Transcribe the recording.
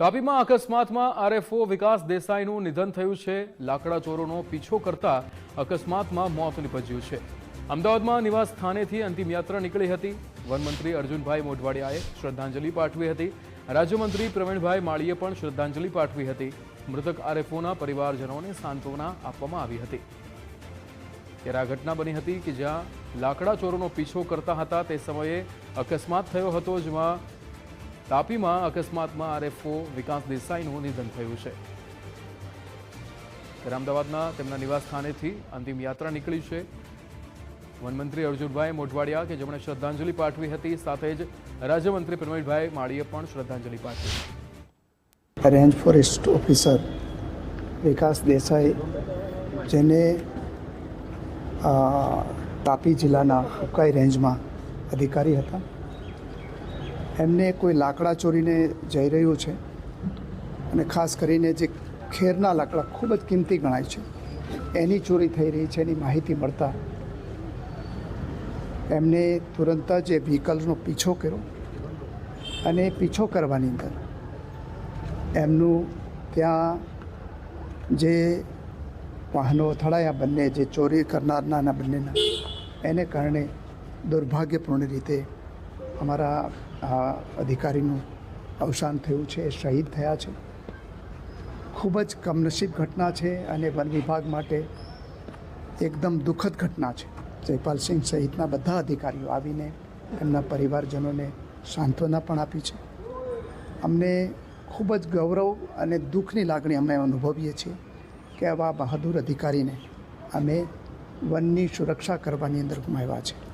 તાપીમાં અકસ્માતમાં આરએફઓ વિકાસ દેસાઈનું નિધન થયું છે। લાકડા ચોરોનો પીછો કરતા અકસ્માતમાં મોત નીપજ્યું છે। અમદાવાદમાં નિવાસ સ્થાનેથી અંતિમ યાત્રા નીકળી હતી। વનમંત્રી અર્જુનભાઈ મોઢવાડિયાએ શ્રદ્ધાંજલિ પાઠવી હતી। રાજ્યમંત્રી પ્રવીણભાઈ માળીએ પણ શ્રદ્ધાંજલિ પાઠવી હતી। મૃતક આરએફઓના પરિવારજનોને સાંત્વના આપવામાં આવી હતી। ત્યારે આ ઘટના બની હતી કે જ્યાં લાકડા ચોરોનો પીછો કરતા હતા તે સમયે અકસ્માત થયો હતો, જેમાં તાપીમાં અકસ્માતમાં આરએફઓ વિકાસ દેસાઈનું નિધન થયું છે। અમદાવાદના તેમના નિવાસ સ્થાનેથી અંતિમ યાત્રા નીકળી છે। વનમંત્રી અર્જુનભાઈ મોઢવાડિયા કે જેમણે શ્રદ્ધાંજલિ પાઠવી હતી, સાથે જ રાજ્યમંત્રી પ્રવીણભાઈ માળીએ પણ શ્રદ્ધાંજલિ પાઠવી। રેન્જ ફોરેસ્ટ ઓફિસર વિકાસ દેસાઈ, જેને તાપી જિલ્લાના ઉકાઈ રેન્જમાં અધિકારી હતા, એમને કોઈ લાકડા ચોરીને જઈ રહ્યું છે અને ખાસ કરીને જે ખેરના લાકડા ખૂબ જ કિંમતી ગણાય છે એની ચોરી થઈ રહી છે એની માહિતી મળતા એમને તુરંત જ એ વ્હીકલ્સનો પીછો કર્યો અને પીછો કરવાની અંદર એમનું ત્યાં જે વાહનો અથડાયા બંને, જે ચોરી કરનારના બંનેના, એને કારણે દુર્ભાગ્યપૂર્ણ રીતે અમારા અધિકારીનું અવસાન થયું છે, શહીદ થયા છે। ખૂબ જ કમનસીબ ઘટના છે અને વન વિભાગ માટે એકદમ દુઃખદ ઘટના છે। જયપાલસિંહ સહિતના બધા અધિકારીઓ આવીને એમના પરિવારજનોને સાંત્વના પણ આપી છે। અમને ખૂબ જ ગૌરવ અને દુઃખની લાગણી અમે અનુભવીએ છીએ કે આવા બહાદુર અધિકારીને અમે વનની સુરક્ષા કરવાની અંદર ગુમાવ્યા છે।